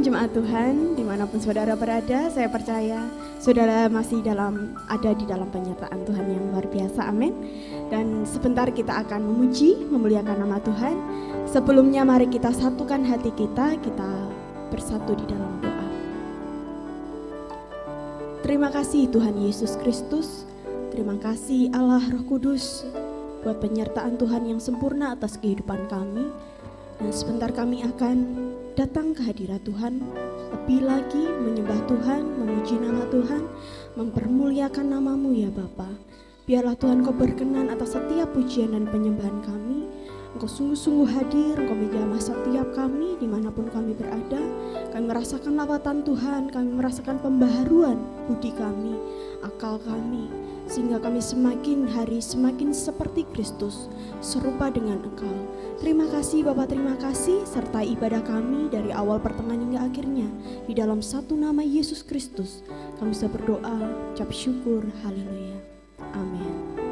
jemaat Tuhan, dimanapun saudara berada, saya percaya saudara masih ada di dalam penyertaan Tuhan yang luar biasa, amin. Dan sebentar kita akan memuji, memuliakan nama Tuhan. Sebelumnya mari kita satukan hati kita bersatu di dalam doa. Terima kasih Tuhan Yesus Kristus, terima kasih Allah Roh Kudus buat penyertaan Tuhan yang sempurna atas kehidupan kami. Dan sebentar kami akan datang ke hadirat Tuhan, lebih lagi menyembah Tuhan, memuji nama Tuhan, mempermuliakan nama-Mu ya Bapa. Biarlah Tuhan Kau berkenan atas setiap pujian dan penyembahan kami. Engkau sungguh-sungguh hadir, Engkau menjamah setiap kami dimanapun kami berada. Kami merasakan lawatan Tuhan, kami merasakan pembaharuan budi kami, akal kami, sehingga kami semakin hari semakin seperti Kristus, serupa dengan Engkau. Terima kasih Bapak, terima kasih, sertai ibadah kami dari awal pertengahan hingga akhirnya. Di dalam satu nama Yesus Kristus, kami bisa berdoa, ucap syukur, haleluya, amin.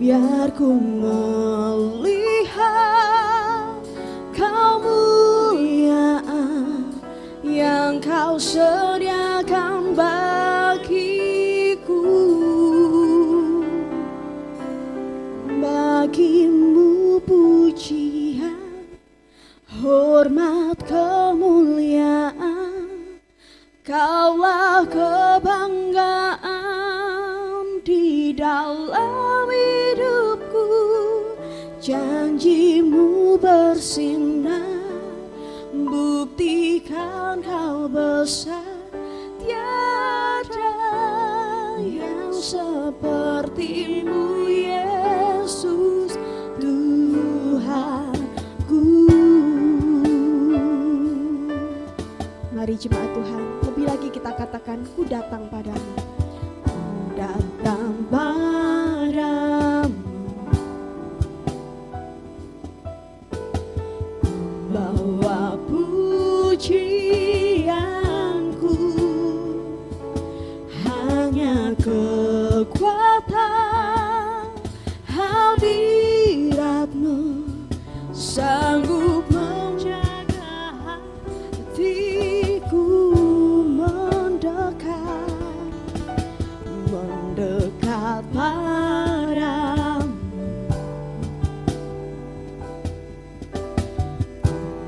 Biar ku melihat kemuliaan yang Kau sediakan bagiku. Bagimu pujian, hormat, kemuliaan, Kaulah kebanggaan di dalam hidupku. Janji-Mu bersinar, buktikan Kau besar. Tiada yang seperti-Mu Yesus Tuhanku. Mari jemaat Tuhan, lebih lagi kita katakan, ku datang padamu. Ku datang padamu, bawa pujianku, hanya kekuatan hadirat-Mu sanggup menjaga hatiku. Mendekat padamu,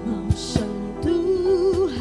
mau sentuh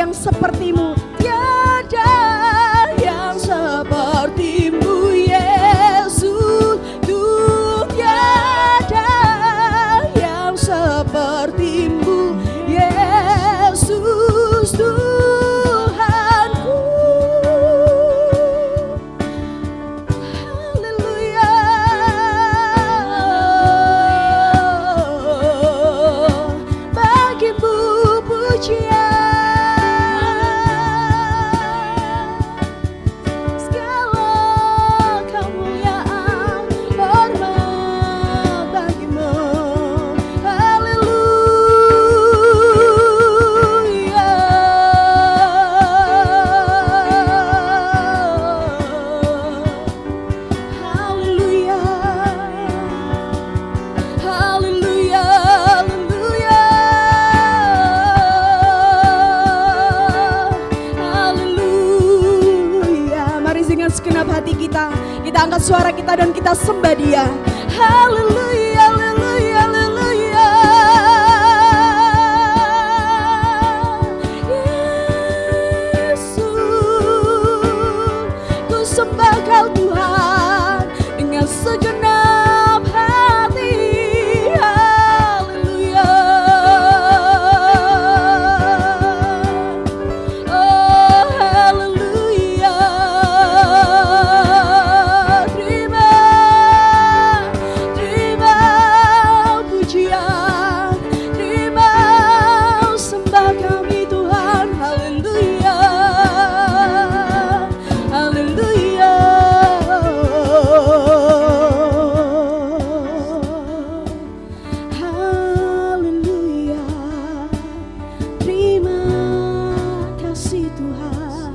yang sepertimu, tiada yang sepertimu Yesus, tiada yang sepertimu Yesus Tuhanku. Haleluya. Bagimu pujian, segala kemuliaan, hormat bagimu. Haleluya. Haleluya. Haleluya. Haleluya. Mari dengan segenap hati kita angkat suara kita dan kita sembah Dia. Haleluya, haleluya, haleluya. Yesus, ku sembah Kau Tuhan dengan segenap hati. Haleluya. Oh haleluya. Terima pujian, terima sembah kami Tuhan. Haleluya. Haleluya. Haleluya. Terima kasih Tuhan.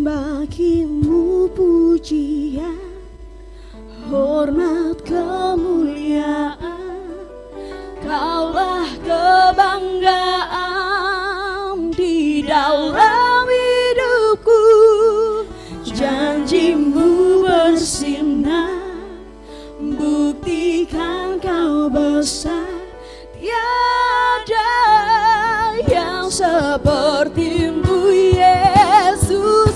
Bagimu pujian, hormat, kemuliaan, Kaulah kebanggaan di dalam hidupku. Janjimu bersinar, buktikan Kau besar. Tiada yang sepertimu Yesus.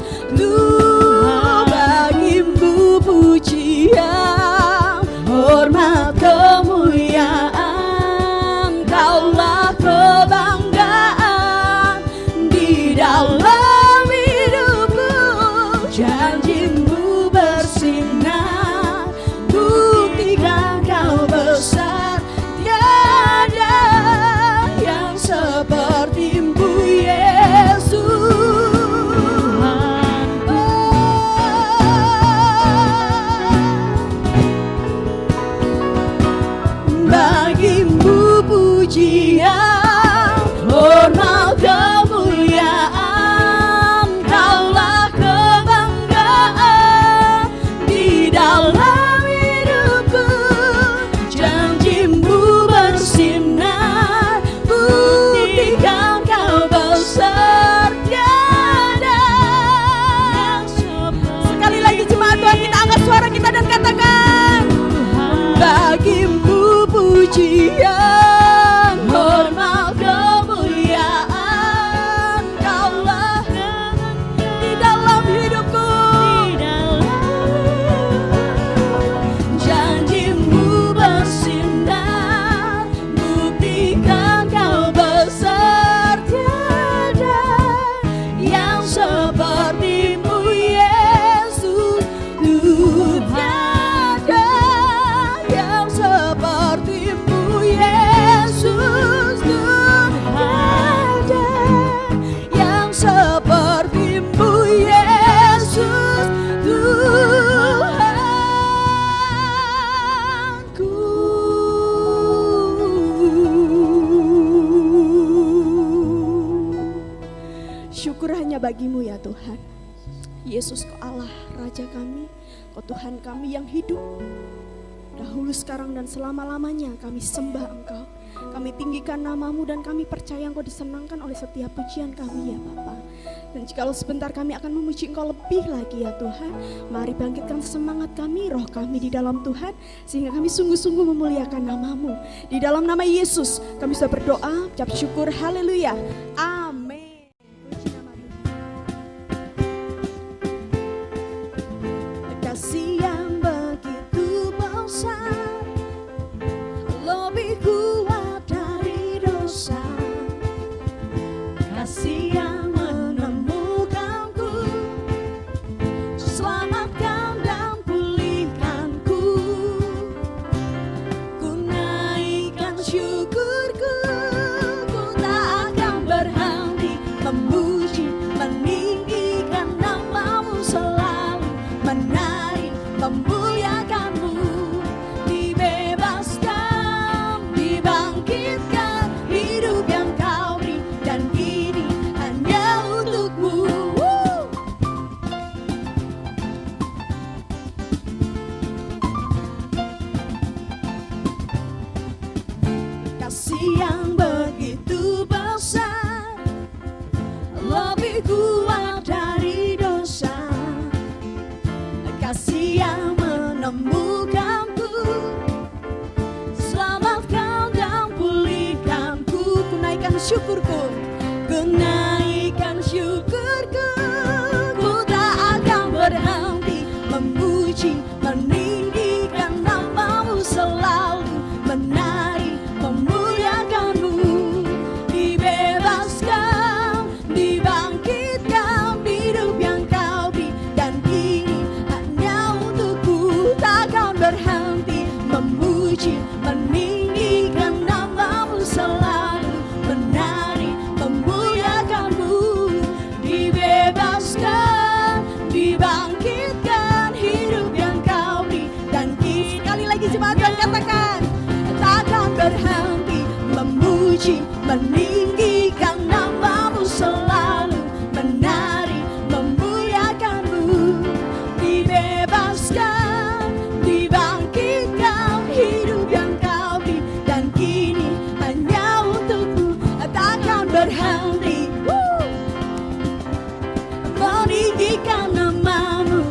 Bagimu pujian, hormat, kemuliaan, Kaulah kebanggaan di dalam hidupku. Janjimu bersinar, buktikan Kau besar. Tiada yang sepertimu Yesus. Bagimu pujian, hormat, kemuliaan, Kaulah kebanggaan di dalam hidupku. Janjimu bersinar, buktikan Kau besar. Tiada yang seperti. Sekali lagi jemaat Tuhan, kita angkat suara kita dan katakan, bagimu pujian, hormat, kemuliaan, Kaulah di dalam hidupku. Janjimu bersinar, buktikan Kau besar. Tiada yang sepertimu Yesus. Tiada yang sepertimu Yesus. Tiada yang sepertimu Yesus Tuhanku. Syukur hanya bagimu ya Tuhan. Yesus, Kau Allah, Raja kami, Kau Tuhan kami yang hidup. Dahulu, sekarang, dan selama-lamanya kami sembah Engkau. Kami tinggikan namamu dan kami percaya Engkau disenangkan oleh setiap pujian kami ya Bapa. Dan jikalau sebentar kami akan memuji Engkau lebih lagi ya Tuhan, mari bangkitkan semangat kami, roh kami di dalam Tuhan, sehingga kami sungguh-sungguh memuliakan namamu. Di dalam nama Yesus kami sudah berdoa, ucap syukur, haleluya, amin. Puji nama Tuhan. Kasih yang begitu besar, lebih kuat dari dosa, kasih yang menemukanku, selamatkan dan pulihkanku. Ku naikkan syukurku, ku tak akan berhenti memuji, meninggikan namamu selalu, menari, memuliakanmu. Dibebaskan, dibangkitkan, hidup yang kau beri, dan kini hanya untukmu. Kasih yang begitu besar, lebih kuat dari dosa, kasih yang menemukanku, selamatkan dan pulihkanku. Ku naikkan syukurku, ku naikkan syukurku, ku tak akan berhenti memuji, meninggikan namamu selalu, menari, memuliakanmu. Dibebaskan, dibangkitkan, hidup yang kau beri, dan kini hanya untukku. Takkan berhenti memuji, meninggikan namamu selalu, menari, memuliakanmu. Dibebaskan, dibangkitkan, hidup yang kau beri, dan kini, sekali lagi jemaat Tuhan katakan, takkan berhenti memuji, meninggikan namamu selalu, menari, memuliakanmu. Dibebaskan, dibangkitkan, hidup yang kau beri, dan kini hanya untukmu. Takkan berhenti meninggikan namamu.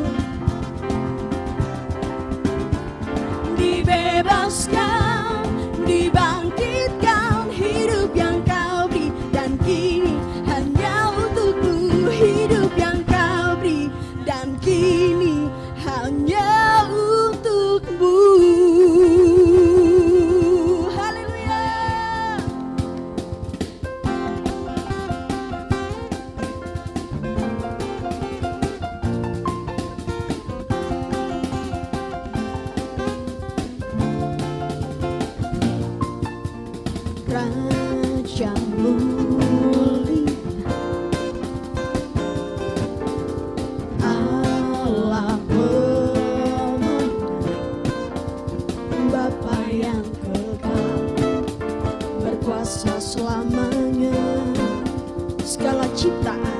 Dibebaskan, dibangkitkan, hidup yang kau beri, dan kini hanya untukmu. Hidup yang kau beri, dan kini hanya untukmu. Haleluya. Raja mulia, Allah pemenang, Bapa yang kekal, berkuasa selamanya. Segala ciptaan,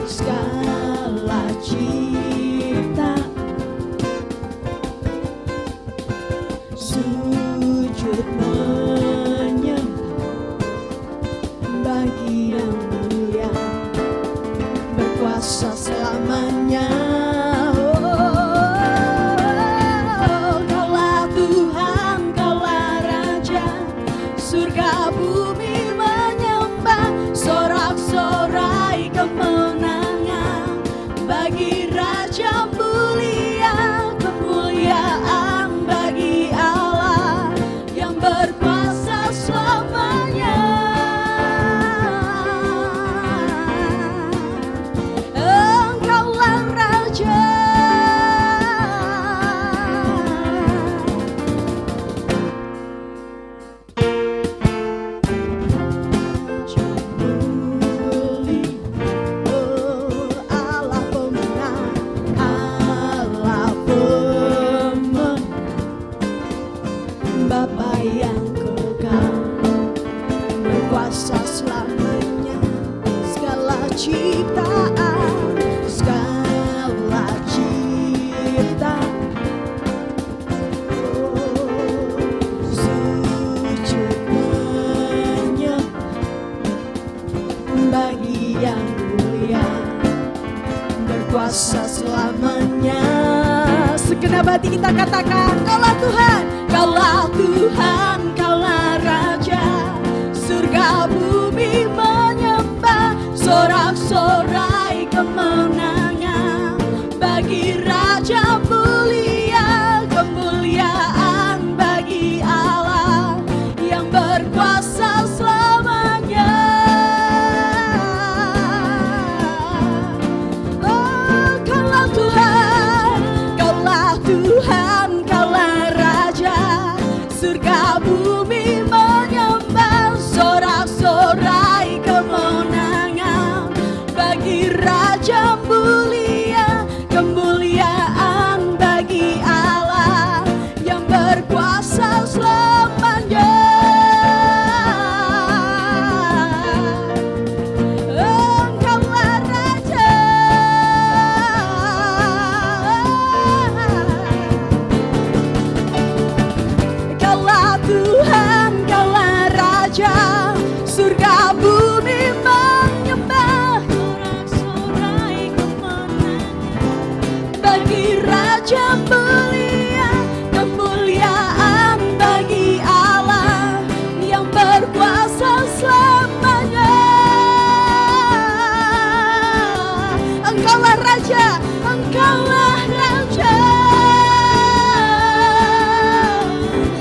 segala ciptaan sujud menyembah bagi yang mulia, berkuasa selamanya. Kaulah Tuhan, kaulah Raja, surga bumi menyembah, sorak-sorai kemenangan bagi Raja mulia, kemuliaan bagi Allah yang berkuasa selamanya. Engkaulah Raja, Raja mulia, oh Allah pemenang, Allah pemenang, Bapa yang kekal, berkuasa selamanya. Segala ciptaan, segala ciptaan sujud kita katakan, Kaulah Tuhan, Kaulah Tuhan, Kaulah Raja, surga bumi menyembah, sorak-sorai kemenangan bagi Raja mulia, kemuliaan bagi Allah yang berkuasa selamanya. Oh, Kaulah Tuhan, Kaulah Tuhan, Kaulah Raja, surga bumi menyembah, sorak-sorai kemenangan bagi Raja mulia, kemuliaan bagi Allah yang berkuasa selamanya. Engkaulah Raja, Kaulah Tuhan, Kaulah Raja, surga bumi menyembah, sorak-sorai kemenangan bagi Raja mulia, kemuliaan bagi Allah yang berkuasa selamanya. Engkaulah Raja, Engkaulah Raja,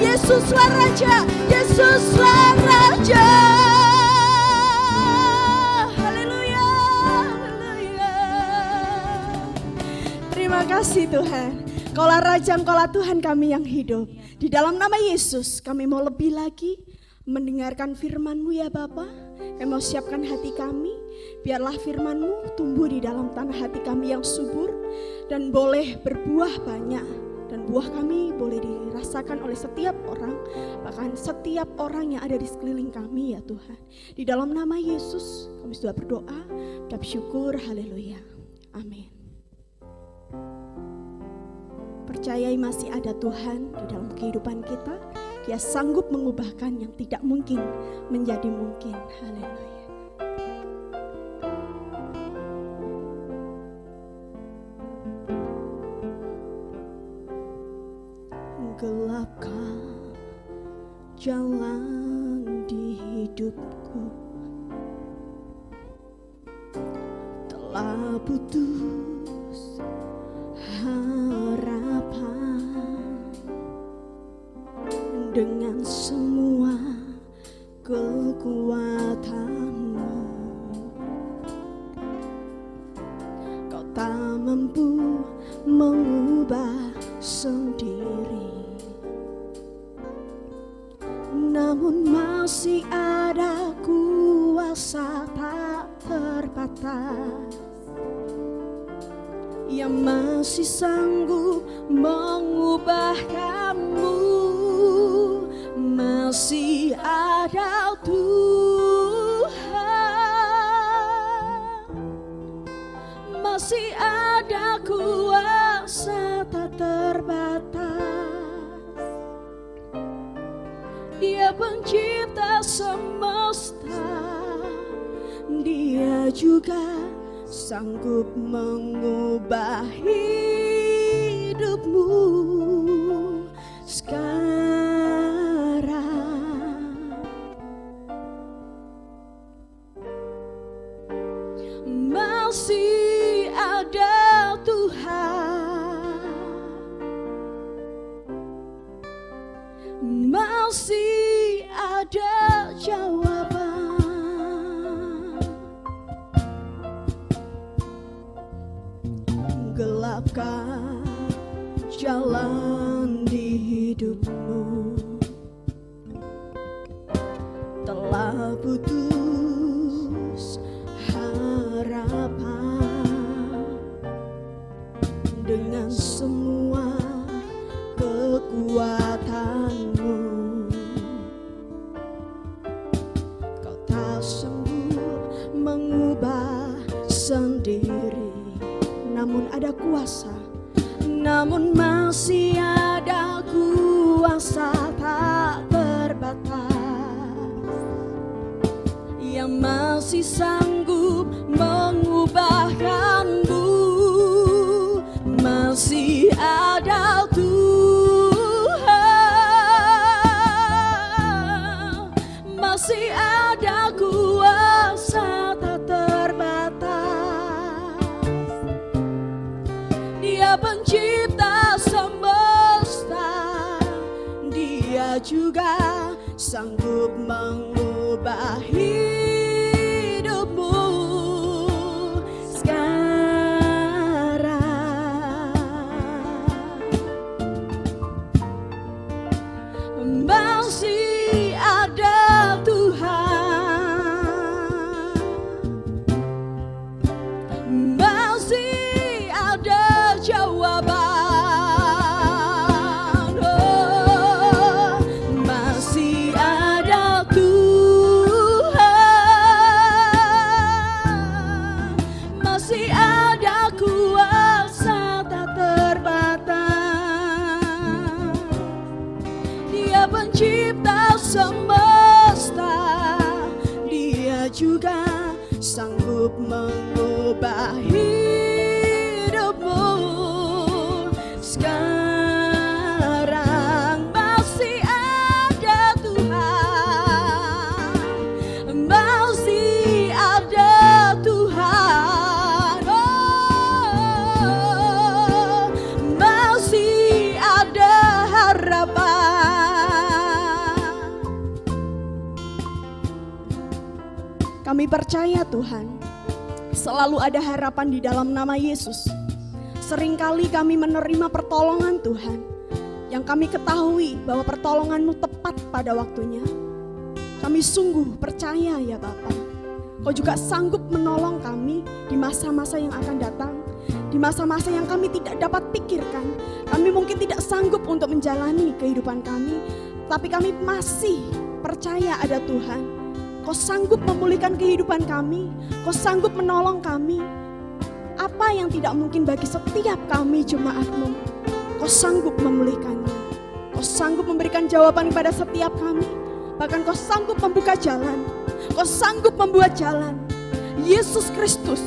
Yesuslah Raja, Yesuslah Raja. Haleluya, haleluya. terima kasih Tuhan. Kaulah Raja, Engkaulah Tuhan kami yang hidup. Di dalam nama Yesus kami mau lebih lagi mendengarkan firman-Mu ya Bapa. Kami mau siapkan hati kami, biarlah firman-Mu tumbuh di dalam tanah hati kami yang subur dan boleh berbuah banyak. Dan buah kami boleh dirasakan oleh setiap orang, bahkan setiap orang yang ada di sekeliling kami ya Tuhan. Di dalam nama Yesus kami sudah berdoa, ucap syukur, haleluya, amin. Percayai masih ada Tuhan di dalam kehidupan kita. Dia sanggup mengubahkan yang tidak mungkin menjadi mungkin. Haleluya. Gelapkah jalan di hidupku, telah putus harapan dengan semua kekuatanmu. Kau tak mampu mengubah sendiri, namun masih ada kuasa tak terbatas yang masih sanggup mengubah kamu. Masih ada Tuhan, masih ada kuasa tak terbatas. Dia pencipta semesta, Dia juga sanggup mengubah hidupmu sekarang. Masih ada Tuhan, masih ada jawaban. Gelapkah jalan di hidupmu, telah putus harapan dengan semua kekuatanmu. Kau tak sanggup mengubah sendiri, namun ada kuasa, namun masih ada kuasa tak terbatas yang masih sanggup mengubahkanmu. Masih ada Tuhan, sanggup mengubah hidupmu sekarang. Masih ada Tuhan, masih ada jawaban. Oh, masih ada Tuhan, masih ada kuasa tak terbatas. Dia pencipta semesta, Dia juga sanggup mengubah hidupmu sekarang. Masih ada Tuhan, masih ada Tuhan. Oh, masih ada harapan. Kami percaya Tuhan, selalu ada harapan di dalam nama Yesus. Seringkali kami menerima pertolongan Tuhan, yang kami ketahui bahwa pertolongan-Mu tepat pada waktunya. Kami sungguh percaya ya Bapa, Kau juga sanggup menolong kami di masa-masa yang akan datang, di masa-masa yang kami tidak dapat pikirkan. Kami mungkin tidak sanggup untuk menjalani kehidupan kami, tapi kami masih percaya ada Tuhan. Kau sanggup memulihkan kehidupan kami, Kau sanggup menolong kami. Apa yang tidak mungkin bagi setiap kami jemaat-Mu, Kau sanggup memulihkannya. Kau sanggup memberikan jawaban kepada setiap kami. Bahkan Kau sanggup membuka jalan, Kau sanggup membuat jalan. Yesus Kristus,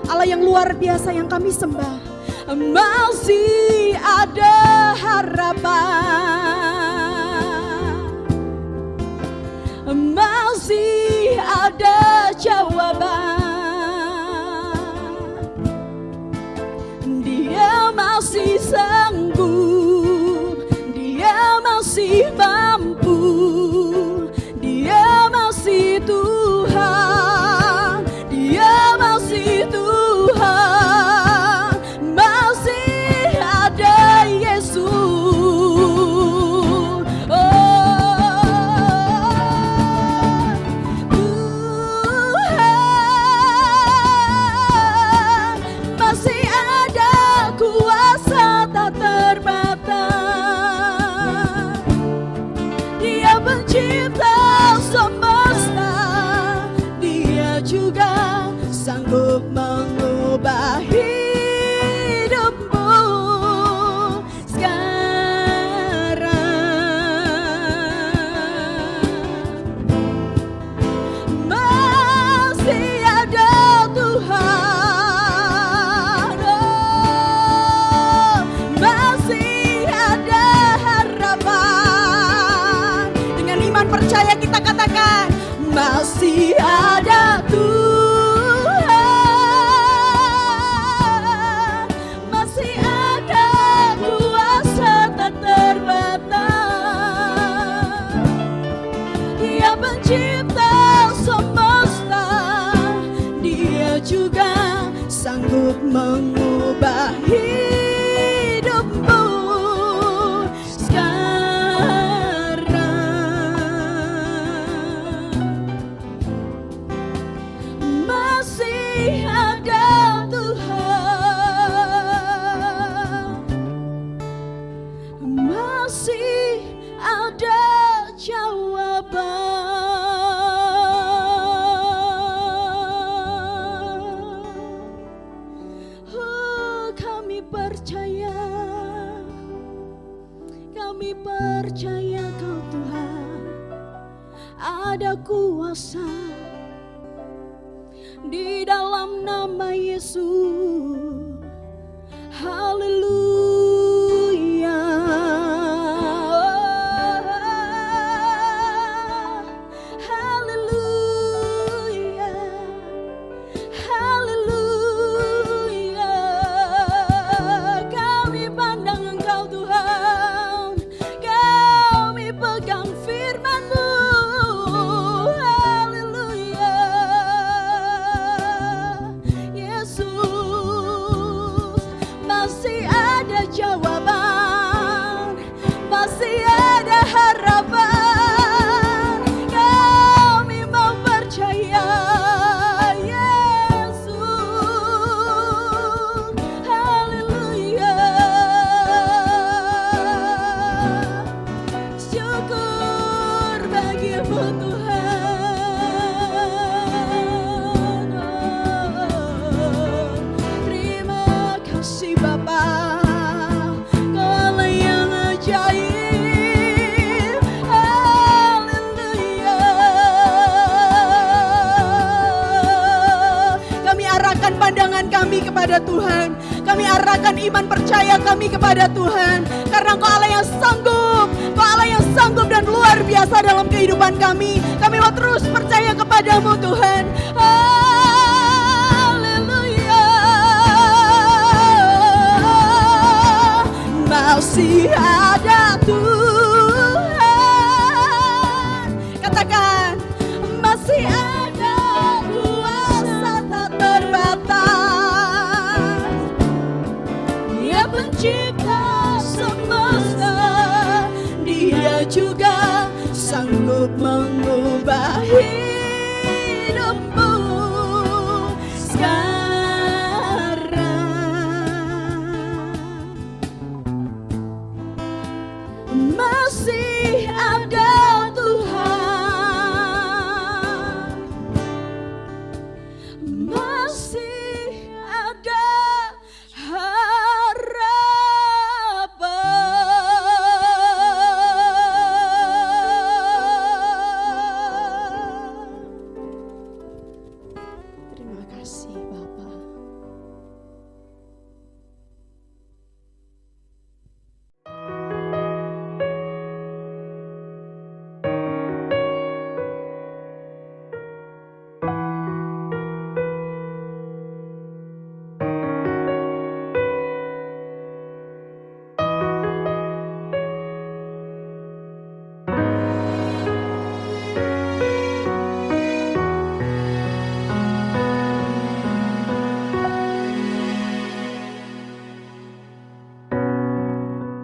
Allah yang luar biasa yang kami sembah, masih ada harapan, masih ada jawaban. Dia masih sanggup, Dia masih mampu, Dia masih Tuhan, Dia masih Tuhan, masih ada Yesus. Pencipta semesta, Dia juga sanggup mengubah hidupmu sekarang. Masih ada Tuhan, oh, masih ada harapan. Percaya kita katakan, masih ada Tuhan, masih ada kuasa tak terbatas. Dia pencipta semesta, Dia juga sanggup mengubah hidupmu percaya Kau Tuhan ada kuasa di dalam nama Yesus. Haleluya, haleluya, haleluya. Kami pandang Engkau Tuhan, kami pegang firman Tuhan. Terima kasih Bapa, Kau Allah yang ajaib. Haleluya. Kami arahkan pandangan kami kepada Tuhan. Kami arahkan iman percaya kami kepada Tuhan. Karena Kau Allah yang sanggup, Kau Allah yang sanggup dan luar biasa dalam kehidupan kami. Kami mau terus percaya kepadamu Tuhan. Haleluya. Masih ada Tuhan. Katakan, masih ada kuasa tak terbatas. Dia pencipta semesta, Dia juga sanggup mengubah hidupmu sekarang. Masih ada Tuhan, masih ada harapan. Terima kasih Bapa.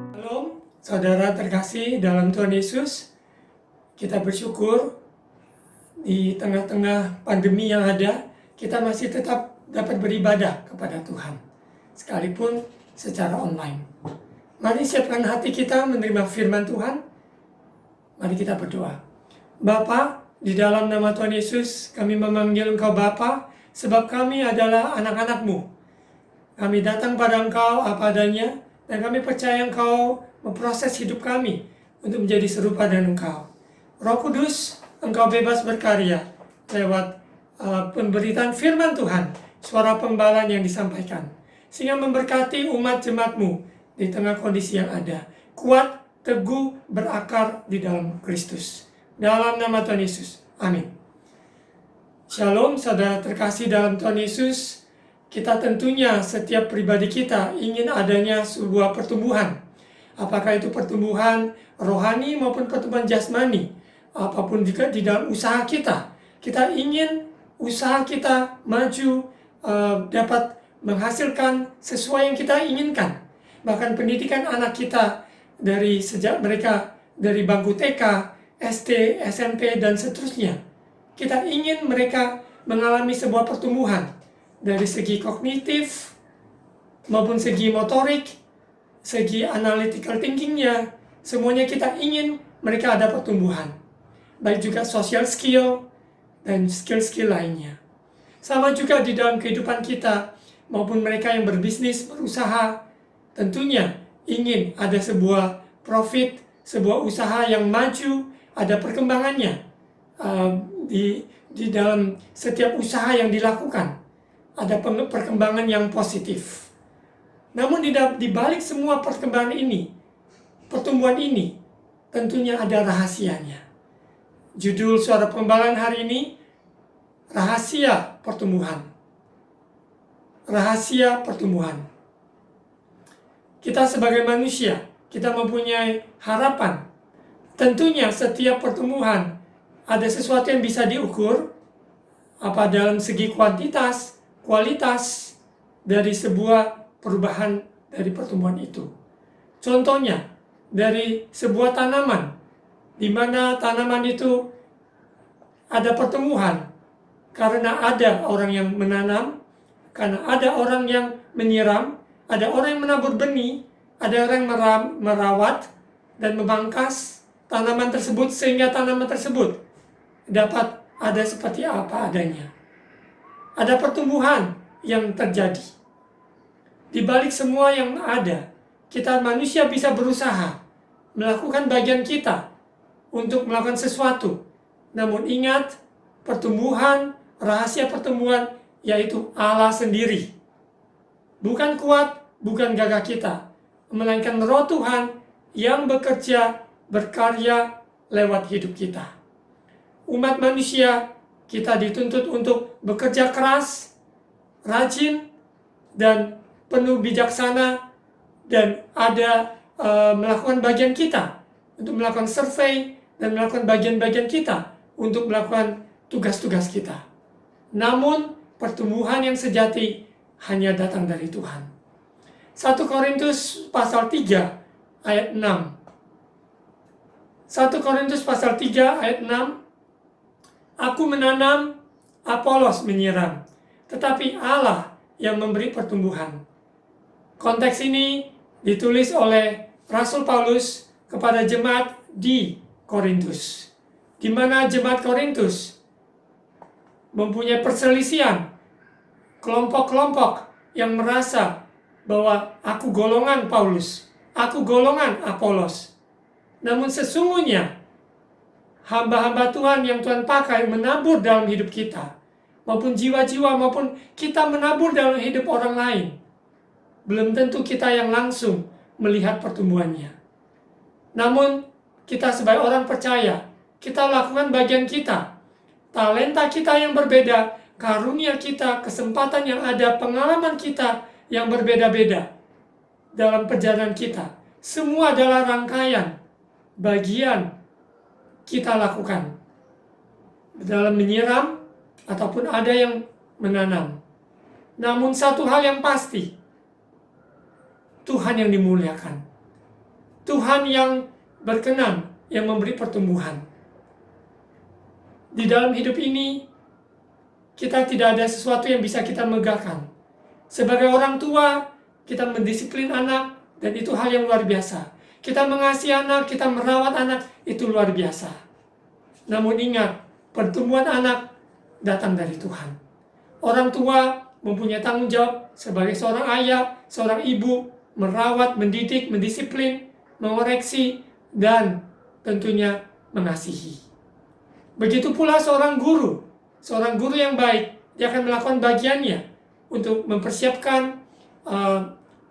Shalom, saudara terkasih dalam Tuhan Yesus. Kita bersyukur di tengah-tengah pandemi yang ada, kita masih tetap dapat beribadah kepada Tuhan, sekalipun secara online. Mari siapkan hati kita menerima firman Tuhan. Mari kita berdoa. Bapa, di dalam nama Tuhan Yesus, kami memanggil Engkau Bapa, sebab kami adalah anak-anak-Mu. Kami datang pada Engkau apa adanya, dan kami percaya Engkau memproses hidup kami untuk menjadi serupa dengan Engkau. Roh Kudus, Engkau bebas berkarya lewat pemberitaan firman Tuhan, suara pengbalan yang disampaikan, sehingga memberkati umat jemaat-Mu di tengah kondisi yang ada. Kuat, teguh, berakar di dalam Kristus. Dalam nama Tuhan Yesus. Amin. Shalom, saudara terkasih dalam Tuhan Yesus. Kita tentunya setiap pribadi kita ingin adanya sebuah pertumbuhan. Apakah itu pertumbuhan rohani maupun pertumbuhan jasmani. Apapun juga di dalam usaha kita. Kita ingin usaha kita maju, dapat menghasilkan sesuai yang kita inginkan. Bahkan pendidikan anak kita dari sejak mereka dari bangku TK, SD, SMP, dan seterusnya. Kita ingin mereka mengalami sebuah pertumbuhan dari segi kognitif maupun segi motorik, segi analytical thinkingnya, semuanya kita ingin mereka ada pertumbuhan. Baik juga social skill dan skill-skill lainnya. Sama juga di dalam kehidupan kita maupun mereka yang berbisnis, berusaha, tentunya ingin ada sebuah profit, sebuah usaha yang maju, ada perkembangannya di dalam setiap usaha yang dilakukan. Ada perkembangan yang positif. Namun di balik semua perkembangan ini, pertumbuhan ini, tentunya ada rahasianya. Judul suara pengbalan hari ini, Rahasia Pertumbuhan. Rahasia pertumbuhan. Kita sebagai manusia, kita mempunyai harapan. Tentunya setiap pertumbuhan ada sesuatu yang bisa diukur, apa dalam segi kuantitas, kualitas dari sebuah perubahan dari pertumbuhan itu. Contohnya, dari sebuah tanaman, di mana tanaman itu ada pertumbuhan, karena ada orang yang menanam, karena ada orang yang menyiram, ada orang yang menabur benih, ada orang yang merawat dan memangkas tanaman tersebut sehingga tanaman tersebut dapat ada seperti apa adanya. Ada pertumbuhan yang terjadi. Di balik semua yang ada, kita manusia bisa berusaha melakukan bagian kita untuk melakukan sesuatu. Namun ingat, pertumbuhan, rahasia pertumbuhan yaitu Allah sendiri. Bukan kuat, bukan gagah kita, melainkan Roh Tuhan yang bekerja, berkarya lewat hidup kita. Umat manusia, kita dituntut untuk bekerja keras, rajin, dan penuh bijaksana, dan melakukan bagian kita untuk melakukan survei dan melakukan bagian-bagian kita untuk melakukan tugas-tugas kita. Namun pertumbuhan yang sejati hanya datang dari Tuhan. 1 Korintus pasal 3 ayat 6. 1 Korintus pasal 3 ayat 6. Aku menanam, Apolos menyiram, tetapi Allah yang memberi pertumbuhan. Konteks ini ditulis oleh Rasul Paulus kepada jemaat di Korintus, di mana jemaat Korintus mempunyai perselisihan, kelompok-kelompok yang merasa bahwa aku golongan Paulus, aku golongan Apolos. Namun sesungguhnya hamba-hamba Tuhan yang Tuhan pakai menabur dalam hidup kita, maupun jiwa-jiwa, maupun kita menabur dalam hidup orang lain, belum tentu kita yang langsung melihat pertumbuhannya. Namun kita sebagai orang percaya, kita lakukan bagian kita. Talenta kita yang berbeda, karunia kita, kesempatan yang ada, pengalaman kita yang berbeda-beda dalam perjalanan kita. Semua adalah rangkaian bagian kita lakukan dalam menyiram ataupun ada yang menanam. Namun satu hal yang pasti, Tuhan yang dimuliakan, Tuhan yang berkenan, yang memberi pertumbuhan. Di dalam hidup ini, kita tidak ada sesuatu yang bisa kita megahkan. Sebagai orang tua, kita mendisiplin anak, dan itu hal yang luar biasa. Kita mengasihi anak, kita merawat anak, itu luar biasa. Namun ingat, pertumbuhan anak datang dari Tuhan. Orang tua mempunyai tanggung jawab sebagai seorang ayah, seorang ibu, merawat, mendidik, mendisiplin, mengoreksi, dan tentunya mengasihi. Begitu pula seorang guru yang baik, dia akan melakukan bagiannya untuk mempersiapkan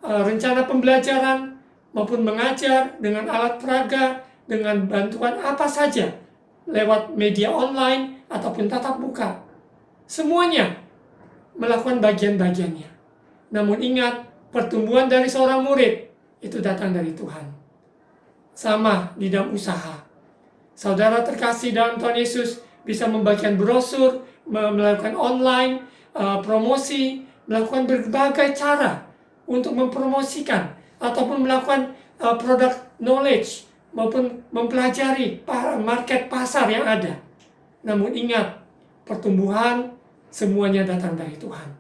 rencana pembelajaran maupun mengajar dengan alat peraga, dengan bantuan apa saja, lewat media online ataupun tatap muka. Semuanya melakukan bagian-bagiannya. Namun ingat, pertumbuhan dari seorang murid itu datang dari Tuhan. Sama di dalam usaha. Saudara terkasih dalam Tuhan Yesus bisa membagikan brosur, melakukan online, promosi, melakukan berbagai cara untuk mempromosikan ataupun melakukan product knowledge maupun mempelajari market pasar yang ada. Namun ingat, pertumbuhan semuanya datang dari Tuhan.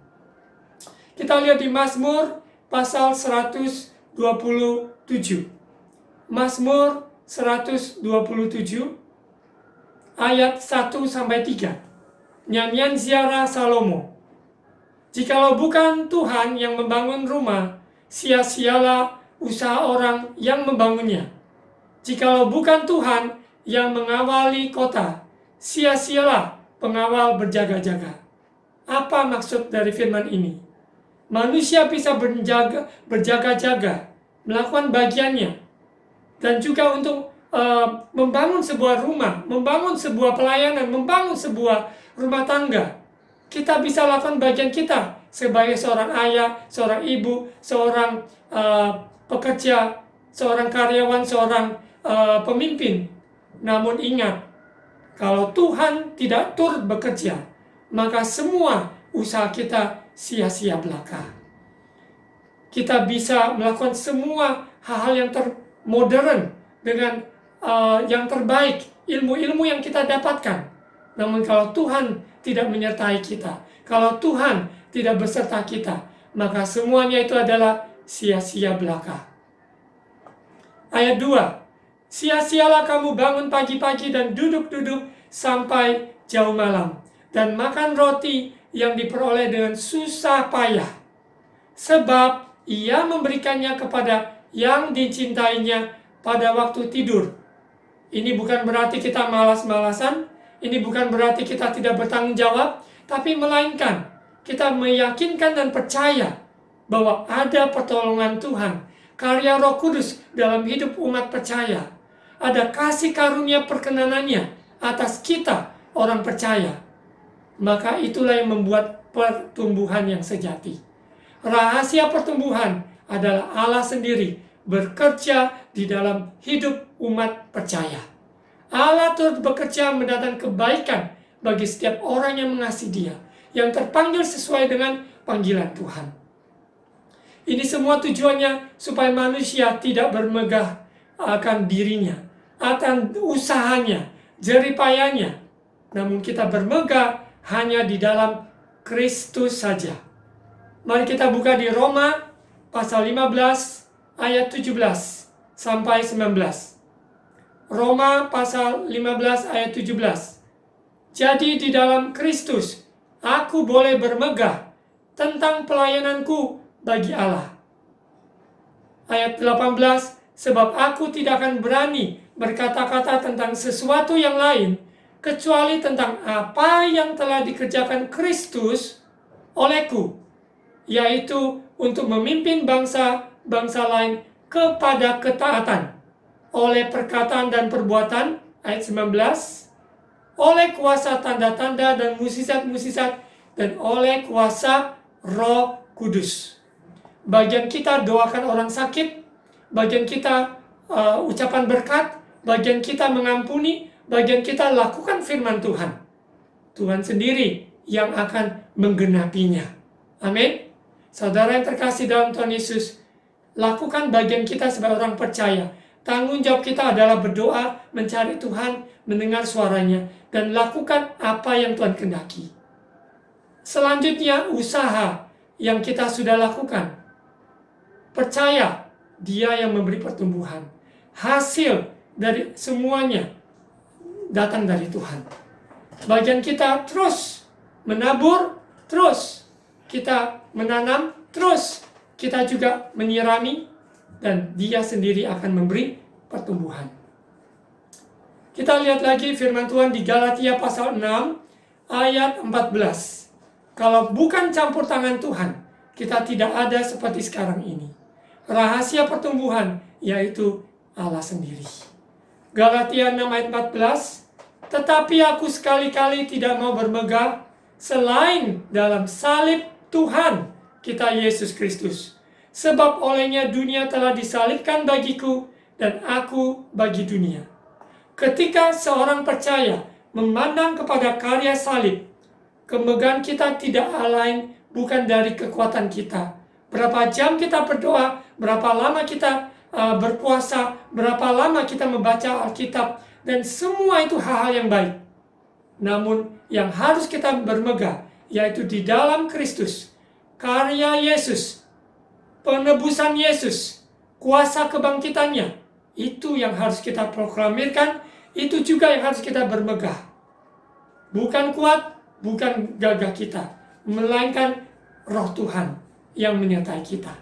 Kita lihat di Mazmur pasal 127. Mazmur 127 ayat 1-3. Nyanyian ziarah Salomo. Jikalau bukan Tuhan yang membangun rumah, sia-sialah usaha orang yang membangunnya. Jikalau bukan Tuhan yang mengawali kota, sia-sialah pengawal berjaga-jaga. Apa maksud dari firman ini? Manusia bisa berjaga-jaga, melakukan bagiannya, dan juga untuk membangun sebuah rumah, membangun sebuah pelayanan, membangun sebuah rumah tangga. Kita bisa lakukan bagian kita sebagai seorang ayah, seorang ibu, seorang pekerja, seorang karyawan, seorang pemimpin. Namun ingat, kalau Tuhan tidak turut bekerja, maka semua usaha kita sia-sia belaka. Kita bisa melakukan semua hal-hal yang modern dengan yang terbaik, ilmu-ilmu yang kita dapatkan. Namun kalau Tuhan tidak menyertai kita, kalau Tuhan tidak beserta kita, maka semuanya itu adalah sia-sia belaka. Ayat 2. Sia-sialah kamu bangun pagi-pagi dan duduk-duduk sampai jauh malam, dan makan roti yang diperoleh dengan susah payah, sebab ia memberikannya kepada yang dicintainya pada waktu tidur. Ini bukan berarti kita malas-malasan, ini bukan berarti kita tidak bertanggung jawab, tapi melainkan kita meyakinkan dan percaya bahwa ada pertolongan Tuhan, karya Roh Kudus dalam hidup umat percaya. Ada kasih karunia perkenanannya atas kita orang percaya. Maka itulah yang membuat pertumbuhan yang sejati. Rahasia pertumbuhan adalah Allah sendiri bekerja di dalam hidup umat percaya. Allah turut bekerja mendatangkan kebaikan bagi setiap orang yang mengasihi Dia, yang terpanggil sesuai dengan panggilan Tuhan. Ini semua tujuannya supaya manusia tidak bermegah akan dirinya, akan usahanya, jeripayanya. Namun kita bermegah hanya di dalam Kristus saja. Mari kita buka di Roma pasal 15 ayat 17 sampai 19. Roma pasal 15 ayat 17. Jadi di dalam Kristus aku boleh bermegah tentang pelayananku bagi Allah. Ayat 18, sebab aku tidak akan berani berkata-kata tentang sesuatu yang lain kecuali tentang apa yang telah dikerjakan Kristus olehku, yaitu untuk memimpin bangsa-bangsa lain kepada ketaatan oleh perkataan dan perbuatan. Ayat 19, oleh kuasa tanda-tanda dan mukjizat-mukjizat dan oleh kuasa Roh Kudus. Bagian kita doakan orang sakit, bagian kita ucapan berkat, bagian kita mengampuni, bagian kita lakukan firman Tuhan. Tuhan sendiri yang akan menggenapinya. Amin. Saudara yang terkasih dalam Tuhan Yesus, lakukan bagian kita sebagai orang percaya. Tanggung jawab kita adalah berdoa, mencari Tuhan, mendengar suaranya, dan lakukan apa yang Tuhan kehendaki. Selanjutnya, usaha yang kita sudah lakukan. Percaya, Dia yang memberi pertumbuhan. Hasil dari semuanya datang dari Tuhan. Bagian kita terus menabur, terus kita menanam, terus kita juga menyirami, dan Dia sendiri akan memberi pertumbuhan. Kita lihat lagi firman Tuhan di Galatia pasal 6 ayat 14. Kalau bukan campur tangan Tuhan, kita tidak ada seperti sekarang ini. Rahasia pertumbuhan yaitu Allah sendiri. Galatia 6 ayat 14. Tetapi aku sekali-kali tidak mau bermegah selain dalam salib Tuhan kita Yesus Kristus. Sebab olehnya dunia telah disalibkan bagiku dan aku bagi dunia. Ketika seorang percaya memandang kepada karya salib, kemegahan kita tidak lain bukan dari kekuatan kita. Berapa jam kita berdoa, berapa lama kita berpuasa, berapa lama kita membaca Alkitab, dan semua itu hal-hal yang baik. Namun yang harus kita bermegah, yaitu di dalam Kristus, karya Yesus, penebusan Yesus, kuasa kebangkitannya, itu yang harus kita proklamirkan, itu juga yang harus kita bermegah. Bukan kuat, bukan gagah kita, melainkan Roh Tuhan yang menyertai kita.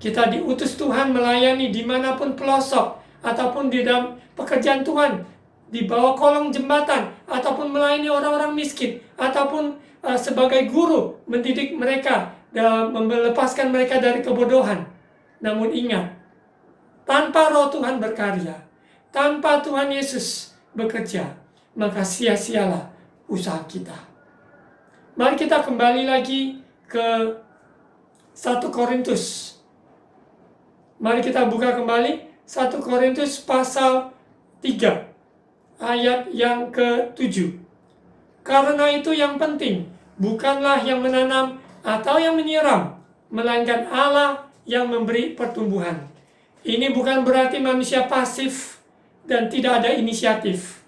Kita diutus Tuhan melayani dimanapun pelosok, ataupun di dalam pekerjaan Tuhan, di bawah kolong jembatan, ataupun melayani orang-orang miskin, ataupun sebagai guru mendidik mereka dan melepaskan mereka dari kebodohan. Namun ingat, tanpa Roh Tuhan berkarya, tanpa Tuhan Yesus bekerja, maka sia-sialah usaha kita. Mari kita kembali lagi ke 1 Korintus. Mari kita buka kembali 1 Korintus pasal 3 ayat yang ke-7. Karena itu yang penting bukanlah yang menanam atau yang menyiram, melainkan Allah yang memberi pertumbuhan. Ini bukan berarti manusia pasif dan tidak ada inisiatif.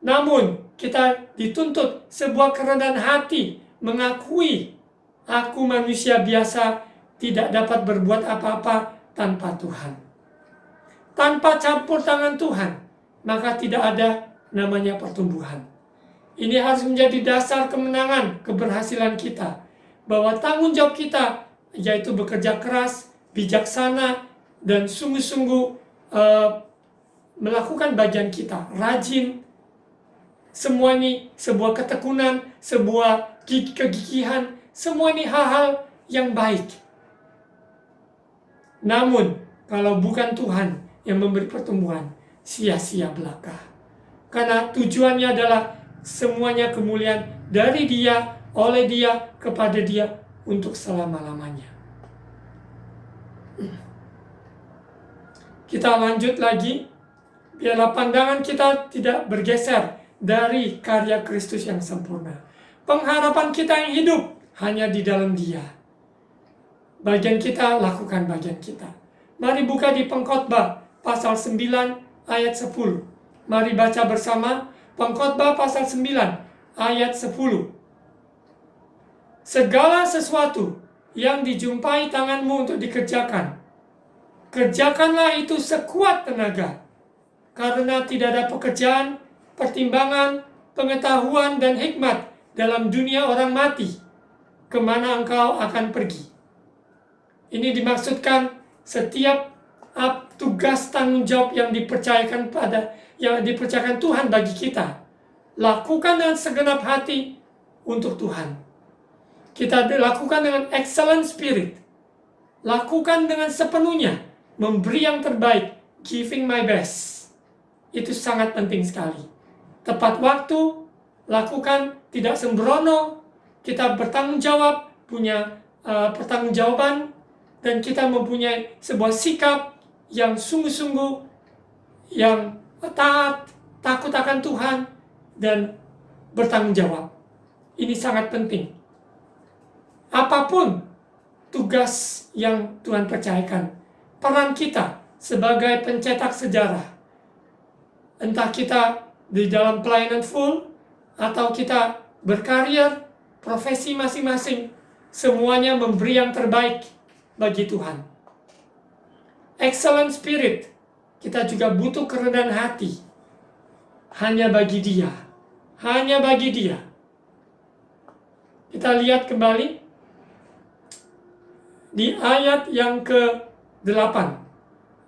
Namun kita dituntut sebuah kerendahan hati, mengakui aku manusia biasa, tidak dapat berbuat apa-apa tanpa Tuhan. Tanpa campur tangan Tuhan, maka tidak ada namanya pertumbuhan. Ini harus menjadi dasar kemenangan, keberhasilan kita. Bahwa tanggung jawab kita yaitu bekerja keras, bijaksana, dan sungguh-sungguh melakukan bagian kita, rajin. Semua ini sebuah ketekunan, sebuah kegigihan, semua ini hal-hal yang baik. Namun, kalau bukan Tuhan yang memberi pertumbuhan, sia-sia belaka. Karena tujuannya adalah semuanya kemuliaan dari Dia, oleh Dia, kepada Dia, untuk selama-lamanya. Kita lanjut lagi. Biarlah pandangan kita tidak bergeser dari karya Kristus yang sempurna. Pengharapan kita yang hidup hanya di dalam Dia. Bagian kita, lakukan bagian kita. Mari buka di Pengkhotbah pasal 9 ayat 10. Mari baca bersama Pengkhotbah pasal 9 ayat 10. Segala sesuatu yang dijumpai tanganmu untuk dikerjakan, kerjakanlah itu sekuat tenaga. Karena tidak ada pekerjaan, pertimbangan, pengetahuan, dan hikmat dalam dunia orang mati. Kemana engkau akan pergi? Ini dimaksudkan setiap tugas tanggung jawab yang dipercayakan Tuhan bagi kita. Lakukan dengan segenap hati untuk Tuhan. Kita lakukan dengan excellent spirit. Lakukan dengan sepenuhnya. Memberi yang terbaik. Giving my best. Itu sangat penting sekali. Tepat waktu, lakukan, tidak sembrono. Kita bertanggung jawab, punya pertanggungjawaban, dan kita mempunyai sebuah sikap yang sungguh-sungguh, yang taat, takut akan Tuhan, dan bertanggung jawab. Ini sangat penting. Apapun tugas yang Tuhan percayakan, peran kita sebagai pencetak sejarah, entah kita di dalam pelayanan full, atau kita berkarir, profesi masing-masing, semuanya memberi yang terbaik bagi Tuhan. Excellent spirit, kita juga butuh kerendahan hati. Hanya bagi Dia. Hanya bagi Dia. Kita lihat kembali di ayat yang ke-8.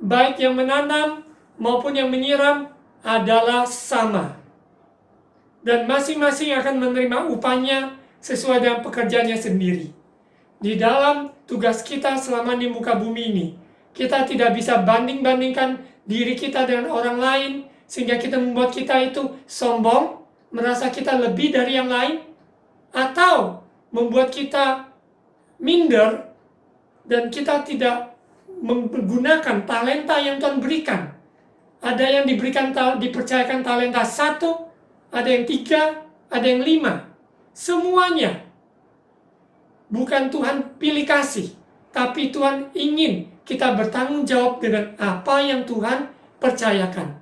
Baik yang menanam maupun yang menyiram adalah sama. Dan masing-masing akan menerima upahnya sesuai dengan pekerjaannya sendiri. Di dalam tugas kita selama di muka bumi ini, kita tidak bisa banding-bandingkan diri kita dengan orang lain, sehingga kita membuat kita itu sombong, merasa kita lebih dari yang lain, atau membuat kita minder, dan kita tidak menggunakan talenta yang Tuhan berikan. Ada yang dipercayakan talenta 1, ada yang 3, ada yang 5. Semuanya bukan Tuhan pilih kasih, tapi Tuhan ingin kita bertanggung jawab dengan apa yang Tuhan percayakan.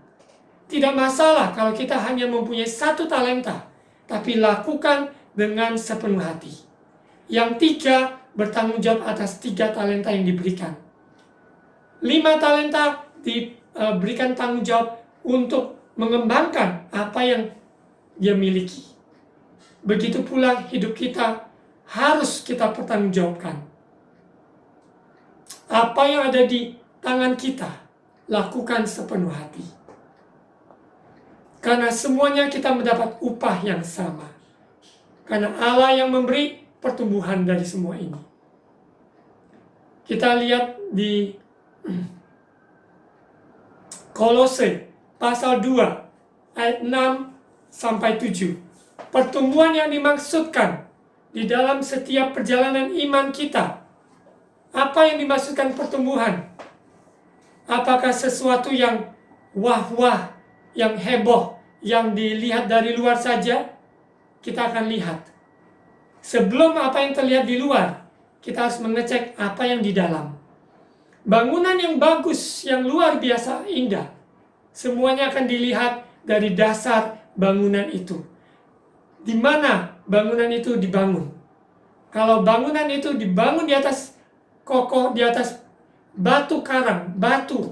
Tidak masalah kalau kita hanya mempunyai 1 talenta, tapi lakukan dengan sepenuh hati. Yang 3 bertanggung jawab atas 3 talenta yang diberikan. 5 talenta diberikan tanggung jawab untuk mengembangkan apa yang dia miliki. Begitu pula hidup kita harus kita pertanggungjawabkan. Apa yang ada di tangan kita, lakukan sepenuh hati. Karena semuanya kita mendapat upah yang sama. Karena Allah yang memberi pertumbuhan dari semua ini. Kita lihat di Kolose pasal 2 ayat 6 sampai 7. Pertumbuhan yang dimaksudkan di dalam setiap perjalanan iman kita. Apa yang dimaksudkan pertumbuhan? Apakah sesuatu yang wah-wah, yang heboh, yang dilihat dari luar saja? Kita akan lihat. Sebelum apa yang terlihat di luar, kita harus mengecek apa yang di dalam. Bangunan yang bagus, yang luar biasa indah, semuanya akan dilihat dari dasar bangunan itu. Di mana bangunan itu dibangun? Kalau bangunan itu dibangun di atas kokoh, di atas batu karang, batu,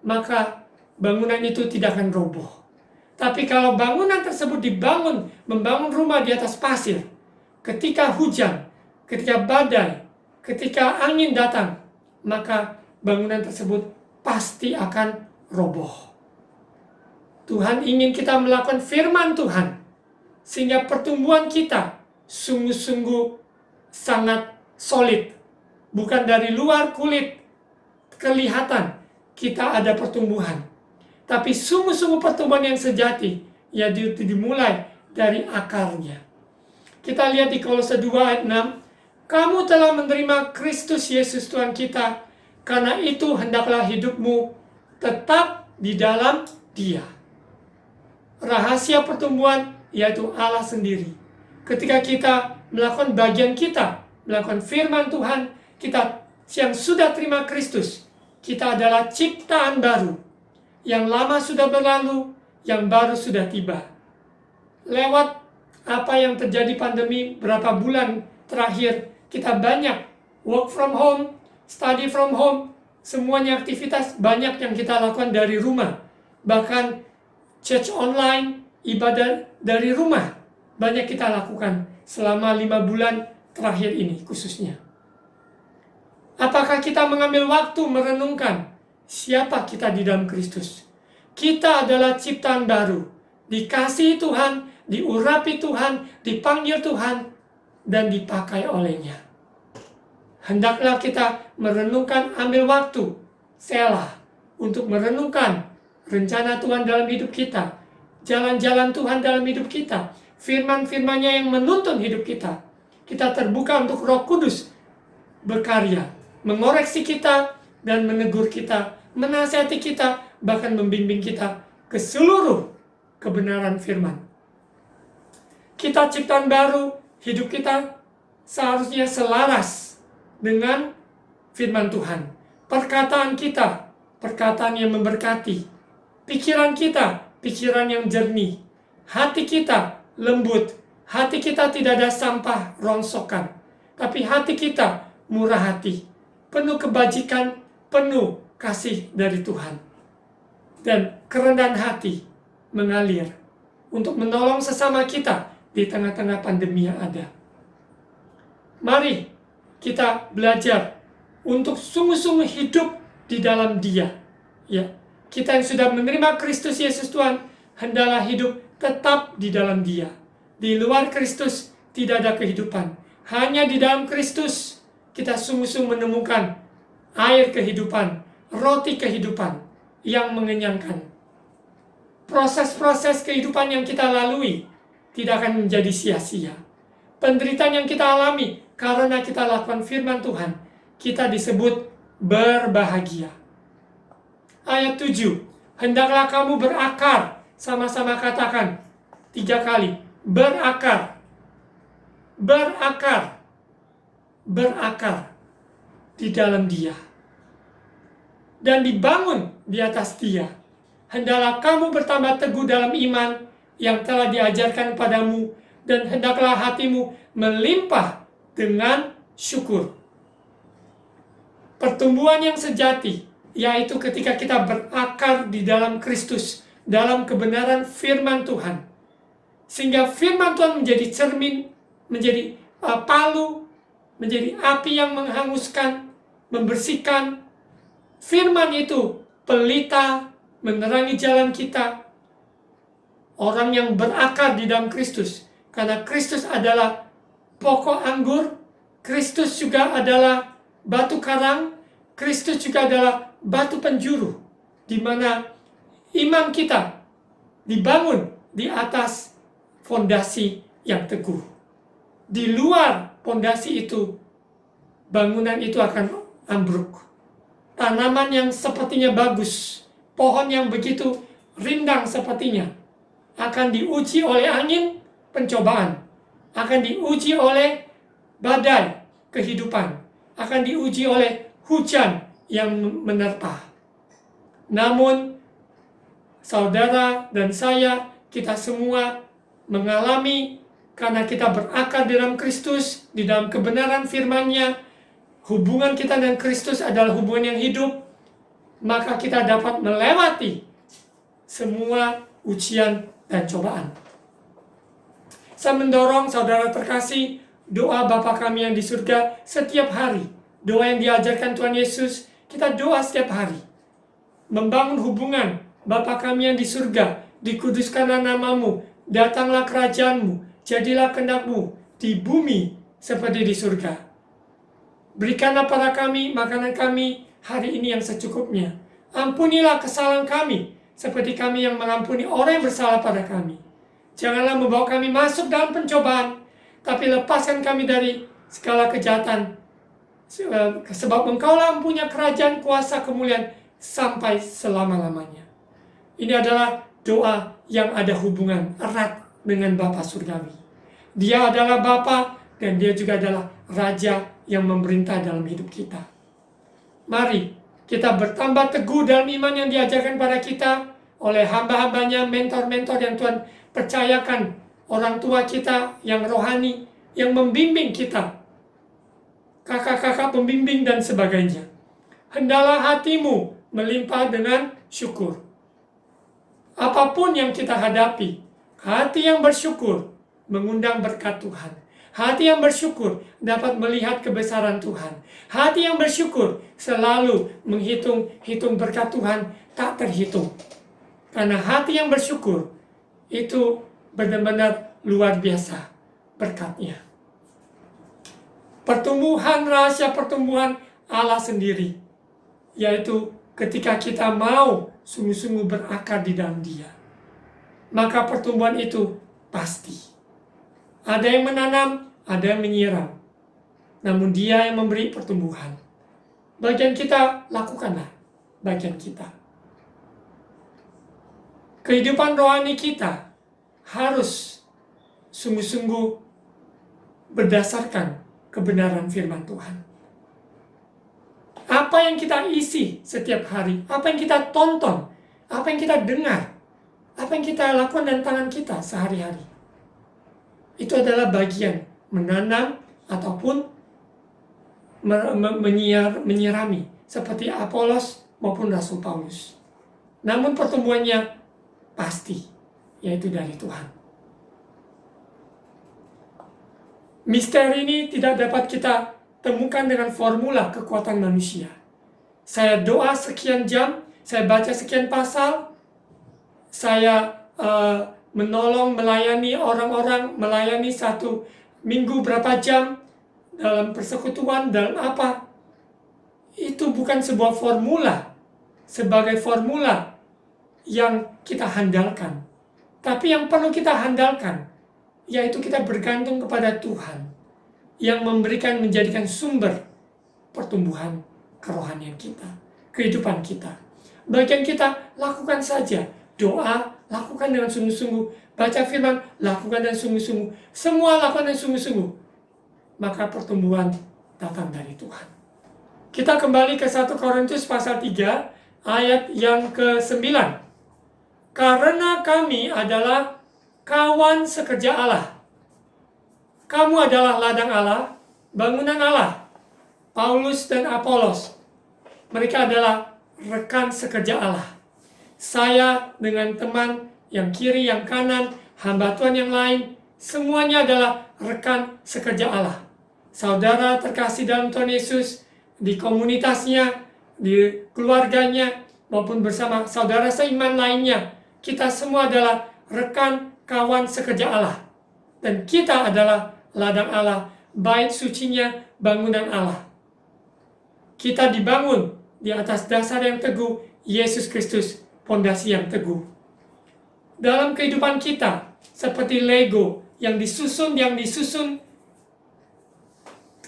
maka bangunan itu tidak akan roboh. Tapi kalau bangunan tersebut membangun rumah di atas pasir, ketika hujan, ketika badai, ketika angin datang, maka bangunan tersebut pasti akan roboh. Tuhan ingin kita melakukan firman Tuhan, sehingga pertumbuhan kita sungguh-sungguh sangat solid. Bukan dari luar kulit kelihatan kita ada pertumbuhan, tapi sungguh-sungguh pertumbuhan yang sejati, yaitu dimulai dari akarnya. Kita lihat di Kolose 2 ayat 6, kamu telah menerima Kristus Yesus Tuhan kita, karena itu hendaklah hidupmu tetap di dalam Dia. Rahasia pertumbuhan yaitu Allah sendiri. Ketika kita melakukan bagian kita, melakukan firman Tuhan, kita yang sudah terima Kristus, kita adalah ciptaan baru. Yang lama sudah berlalu, yang baru sudah tiba. Lewat apa yang terjadi pandemi berapa bulan terakhir, kita banyak work from home, study from home, semuanya aktivitas banyak yang kita lakukan dari rumah. Bahkan church online, ibadah dari rumah, banyak kita lakukan selama 5 bulan terakhir ini khususnya. Apakah kita mengambil waktu merenungkan siapa kita di dalam Kristus? Kita adalah ciptaan baru, dikasihi Tuhan, diurapi Tuhan, dipanggil Tuhan, dan dipakai olehnya. Hendaklah kita merenungkan, ambil waktu, selah, untuk merenungkan rencana Tuhan dalam hidup kita, jalan-jalan Tuhan dalam hidup kita, firman-firmannya yang menuntun hidup kita. Kita terbuka untuk Roh Kudus berkarya, mengoreksi kita dan menegur kita, menasihati kita, bahkan membimbing kita ke seluruh kebenaran firman. Kita ciptaan baru, hidup kita seharusnya selaras dengan firman Tuhan. Perkataan kita, perkataan yang memberkati. Pikiran kita, pikiran yang jernih. Hati kita lembut. Hati kita tidak ada sampah rongsokan. Tapi hati kita murah hati, penuh kebajikan, penuh kasih dari Tuhan. Dan kerendahan hati mengalir untuk menolong sesama kita di tengah-tengah pandemi yang ada. Mari kita belajar untuk sungguh-sungguh hidup di dalam Dia. Ya, kita yang sudah menerima Kristus Yesus Tuhan, hendaklah hidup tetap di dalam Dia. Di luar Kristus tidak ada kehidupan. Hanya di dalam Kristus kita sungguh-sungguh menemukan air kehidupan, roti kehidupan yang mengenyangkan. Proses-proses kehidupan yang kita lalui tidak akan menjadi sia-sia. Penderitaan yang kita alami karena kita lakukan firman Tuhan, kita disebut berbahagia. Ayat 7, hendaklah kamu berakar, sama-sama katakan 3 kali, berakar, berakar, berakar di dalam Dia, dan dibangun di atas Dia. Hendaklah kamu bertambah teguh dalam iman yang telah diajarkan padamu, dan hendaklah hatimu melimpah dengan syukur. Pertumbuhan yang sejati yaitu ketika kita berakar di dalam Kristus, dalam kebenaran firman Tuhan, sehingga firman Tuhan menjadi cermin, menjadi palu, menjadi api yang menghanguskan, membersihkan. Firman itu pelita, menerangi jalan kita. Orang yang berakar di dalam Kristus, karena Kristus adalah pokok anggur, Kristus juga adalah batu karang, Kristus juga adalah batu penjuru, di mana iman kita dibangun di atas fondasi yang teguh. Di luar fondasi itu, bangunan itu akan ambruk. Tanaman yang sepertinya bagus, pohon yang begitu rindang sepertinya, akan diuji oleh angin pencobaan, akan diuji oleh badai kehidupan, akan diuji oleh hujan yang menerpa. Namun, saudara dan saya, kita semua mengalami, karena kita berakar di dalam Kristus, di dalam kebenaran firman-Nya, hubungan kita dengan Kristus adalah hubungan yang hidup, maka kita dapat melewati semua ujian dan cobaan. Saya mendorong saudara terkasih, doa Bapa kami yang di surga setiap hari. Doa yang diajarkan Tuhan Yesus, kita doa setiap hari. Membangun hubungan, Bapa kami yang di surga, dikuduskanlah namamu, datanglah kerajaanmu, jadilah kehendak-mu di bumi seperti di surga. Berikanlah pada kami makanan kami hari ini yang secukupnya. Ampunilah kesalahan kami, seperti kami yang mengampuni orang yang bersalah pada kami. Janganlah membawa kami masuk dalam pencobaan, tapi lepaskan kami dari segala kejahatan. Sebab Engkaulah yang punya kerajaan, kuasa, kemuliaan sampai selama-lamanya. Ini adalah doa yang ada hubungan erat dengan Bapa Surgawi. Dia adalah Bapa dan dia juga adalah Raja yang memerintah dalam hidup kita. Mari kita bertambah teguh dalam iman yang diajarkan pada kita oleh hamba-hambanya, mentor-mentor yang Tuhan percayakan, orang tua kita yang rohani, yang membimbing kita, kakak-kakak pembimbing dan sebagainya. Hendaklah hatimu melimpah dengan syukur. Apapun yang kita hadapi, hati yang bersyukur mengundang berkat Tuhan. Hati yang bersyukur dapat melihat kebesaran Tuhan. Hati yang bersyukur selalu menghitung berkat Tuhan tak terhitung. Karena hati yang bersyukur itu benar-benar luar biasa berkatnya. Rahasia pertumbuhan Allah sendiri, yaitu ketika kita mau sungguh-sungguh berakar di dalam Dia, maka pertumbuhan itu pasti. Ada yang menanam, ada yang menyiram, namun Dia yang memberi pertumbuhan. Bagian kita, lakukanlah bagian kita. Kehidupan rohani kita harus sungguh-sungguh berdasarkan kebenaran firman Tuhan. Apa yang kita isi setiap hari, apa yang kita tonton, apa yang kita dengar, apa yang kita lakukan dengan tangan kita sehari-hari, itu adalah bagian menanam ataupun menyirami seperti Apolos maupun Rasul Paulus. Namun pertumbuhannya pasti, yaitu dari Tuhan. Misteri ini tidak dapat kita temukan dengan formula kekuatan manusia. Saya doa sekian jam, saya baca sekian pasal, saya menolong, melayani orang-orang, melayani satu minggu berapa jam dalam persekutuan, dalam apa. Itu bukan sebuah formula, sebagai formula yang kita handalkan. Tapi yang perlu kita handalkan, yaitu kita bergantung kepada Tuhan yang menjadikan sumber pertumbuhan kerohanian kita, kehidupan kita. Bagian kita, lakukan saja. Doa, lakukan dengan sungguh-sungguh. Baca firman, lakukan dengan sungguh-sungguh. Semua lakukan dengan sungguh-sungguh. Maka pertumbuhan datang dari Tuhan. Kita kembali ke 1 Korintus pasal 3, ayat yang ke-9. Karena kami adalah kawan sekerja Allah. Kamu adalah ladang Allah, bangunan Allah. Paulus dan Apolos, mereka adalah rekan sekerja Allah. Saya dengan teman yang kiri, yang kanan, hamba Tuhan yang lain, semuanya adalah rekan sekerja Allah. Saudara terkasih dalam Tuhan Yesus, di komunitasnya, di keluarganya, maupun bersama saudara seiman lainnya, kita semua adalah rekan kawan sekerja Allah. Dan kita adalah ladang Allah, bait sucinya, bangunan Allah. Kita dibangun di atas dasar yang teguh, Yesus Kristus, fondasi yang teguh. Dalam kehidupan kita, seperti Lego yang disusun,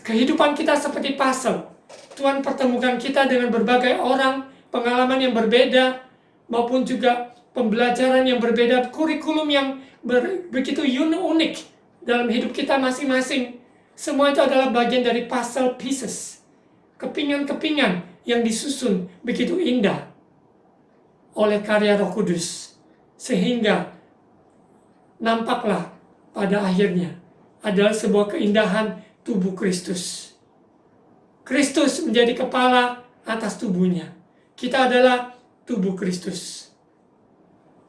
kehidupan kita seperti puzzle. Tuhan pertemukan kita dengan berbagai orang, pengalaman yang berbeda, maupun juga pembelajaran yang berbeda, kurikulum yang begitu unik dalam hidup kita masing-masing. Semua itu adalah bagian dari puzzle pieces. Kepingan-kepingan yang disusun begitu indah oleh karya Roh Kudus. Sehingga nampaklah pada akhirnya adalah sebuah keindahan tubuh Kristus. Kristus menjadi kepala atas tubuhnya. Kita adalah tubuh Kristus.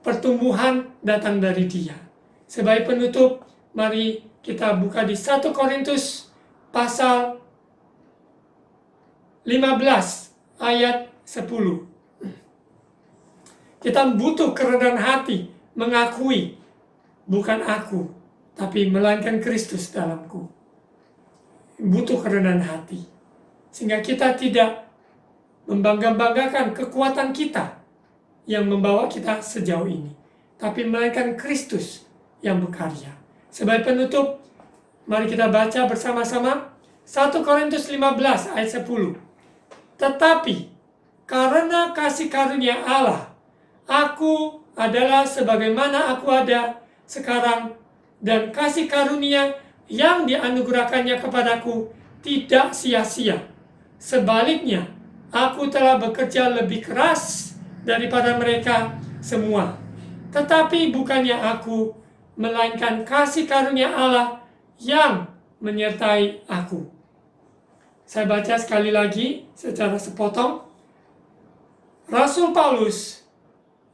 pertumbuhan datang dari Dia. Sebagai penutup, mari kita buka di 1 Korintus pasal 15 ayat 10. Kita butuh kerendahan hati mengakui bukan aku, tapi melainkan Kristus dalamku. Butuh kerendahan hati. Sehingga kita tidak membangga-banggakan kekuatan kita yang membawa kita sejauh ini, tapi melainkan Kristus yang berkarya. Sebagai penutup, mari kita baca bersama-sama 1 Korintus 15 ayat 10. Tetapi karena kasih karunia Allah, aku adalah sebagaimana aku ada sekarang, dan kasih karunia yang dianugerahkannya kepadaku tidak sia-sia. Sebaliknya, aku telah bekerja lebih keras daripada mereka semua. Tetapi bukannya aku, melainkan kasih karunia Allah yang menyertai aku. Saya baca sekali lagi secara sepotong. Rasul Paulus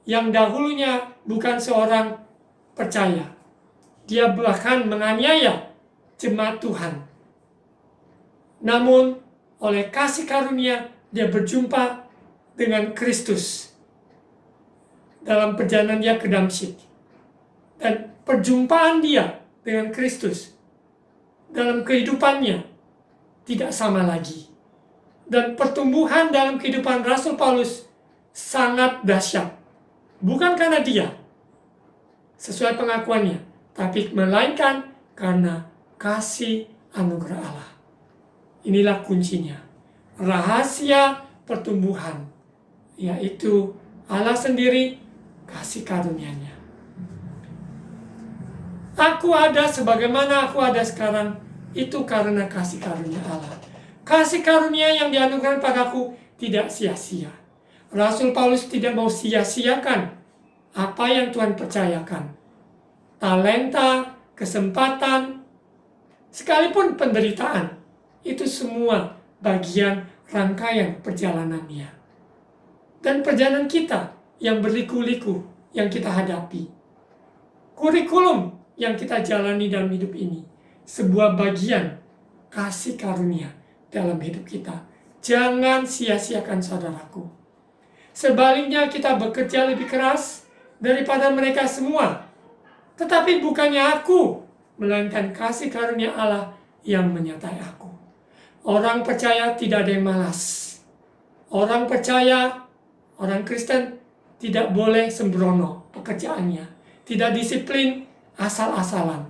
yang dahulunya bukan seorang percaya, dia bahkan menganiaya jemaat Tuhan. Namun oleh kasih karunia dia berjumpa dengan Kristus dalam perjalanan dia ke Damsyik. Dan perjumpaan dia dengan Kristus dalam kehidupannya tidak sama lagi. Dan pertumbuhan dalam kehidupan Rasul Paulus sangat dahsyat. Bukan karena dia sesuai pengakuannya, tapi melainkan karena kasih anugerah Allah. Inilah kuncinya. Rahasia pertumbuhan, yaitu Allah sendiri kasih karunia-Nya. Aku ada sebagaimana aku ada sekarang, itu karena kasih karunia Allah. Kasih karunia yang dianugerahkan padaku tidak sia-sia. Rasul Paulus tidak mau sia-siakan apa yang Tuhan percayakan. Talenta, kesempatan, sekalipun penderitaan, itu semua bagian rangkaian perjalanannya. Dan perjalanan kita yang berliku-liku yang kita hadapi. Kurikulum yang kita jalani dalam hidup ini, sebuah bagian kasih karunia dalam hidup kita. Jangan sia-siakan saudaraku. Sebaliknya kita bekerja lebih keras daripada mereka semua. Tetapi bukannya aku, melainkan kasih karunia Allah yang menyertai aku. Orang percaya tidak ada yang malas. Orang percaya, orang Kristen tidak boleh sembrono pekerjaannya. Tidak disiplin asal-asalan.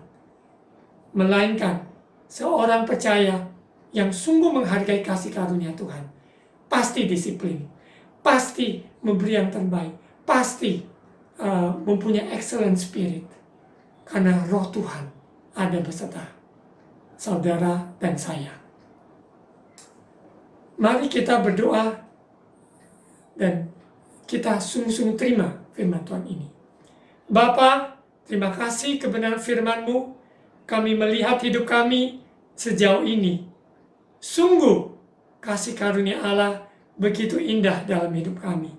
Melainkan seorang percaya yang sungguh menghargai kasih karunia Tuhan. Pasti disiplin. Pasti memberi yang terbaik. Pasti mempunyai excellent spirit. Karena roh Tuhan ada beserta saudara dan saya. Mari kita berdoa dan kita sungguh-sungguh terima firman Tuhan ini. Bapa, terima kasih kebenaran firman-Mu. Kami melihat hidup kami sejauh ini. Sungguh kasih karunia Allah begitu indah dalam hidup kami.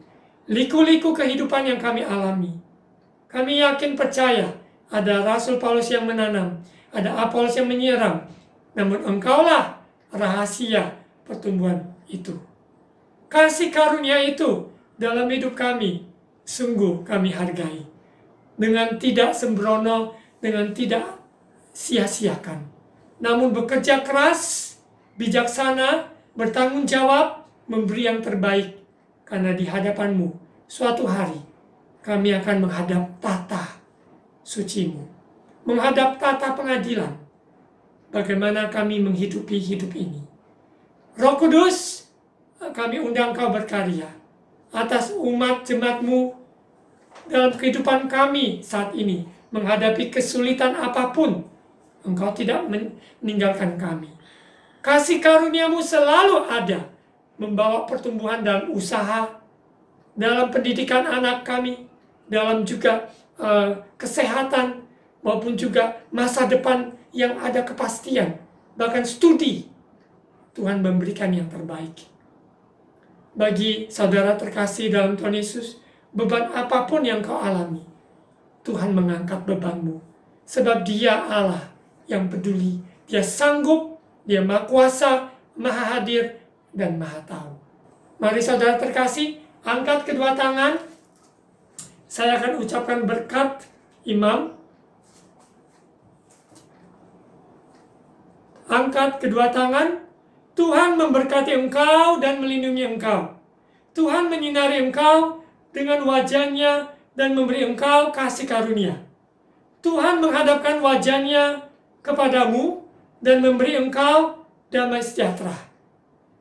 Liku-liku kehidupan yang kami alami. Kami yakin percaya ada Rasul Paulus yang menanam, ada Apolos yang menyiram. Namun Engkaulah rahasia pertumbuhan itu. Kasih karunia itu dalam hidup kami sungguh kami hargai. Dengan tidak sembrono, dengan tidak sia-siakan. Namun bekerja keras, bijaksana, bertanggung jawab, memberi yang terbaik. Karena di hadapan-Mu suatu hari kami akan menghadap tata suci-Mu. Menghadap tata pengadilan. Bagaimana kami menghidupi hidup ini. Roh Kudus, kami undang Kau berkarya atas umat jemaat-Mu dalam kehidupan kami saat ini. Menghadapi kesulitan apapun, Engkau tidak meninggalkan kami. Kasih karunia-Mu selalu ada, membawa pertumbuhan dalam usaha, dalam pendidikan anak kami, dalam juga kesehatan, maupun juga masa depan yang ada kepastian, bahkan studi. Tuhan memberikan yang terbaik. Bagi saudara terkasih dalam Tuhan Yesus, beban apapun yang kau alami, Tuhan mengangkat bebanmu. Sebab Dia Allah yang peduli. Dia sanggup, Dia Maha Kuasa, Maha Hadir, dan Maha Tahu. Mari saudara terkasih, angkat kedua tangan. Saya akan ucapkan berkat imam. Angkat kedua tangan. Tuhan memberkati engkau dan melindungi engkau. Tuhan menyinari engkau dengan wajah-Nya dan memberi engkau kasih karunia. Tuhan menghadapkan wajah-Nya kepadamu dan memberi engkau damai sejahtera.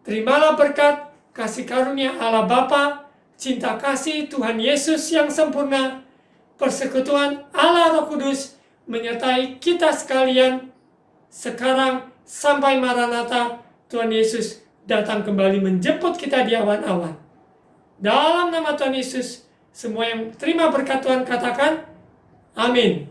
Terimalah berkat kasih karunia Allah Bapa, cinta kasih Tuhan Yesus yang sempurna, persekutuan Allah Roh Kudus menyertai kita sekalian sekarang sampai Maranatha. Tuhan Yesus datang kembali menjemput kita di awan-awan. Dalam nama Tuhan Yesus, semua yang terima berkat Tuhan katakan, amin.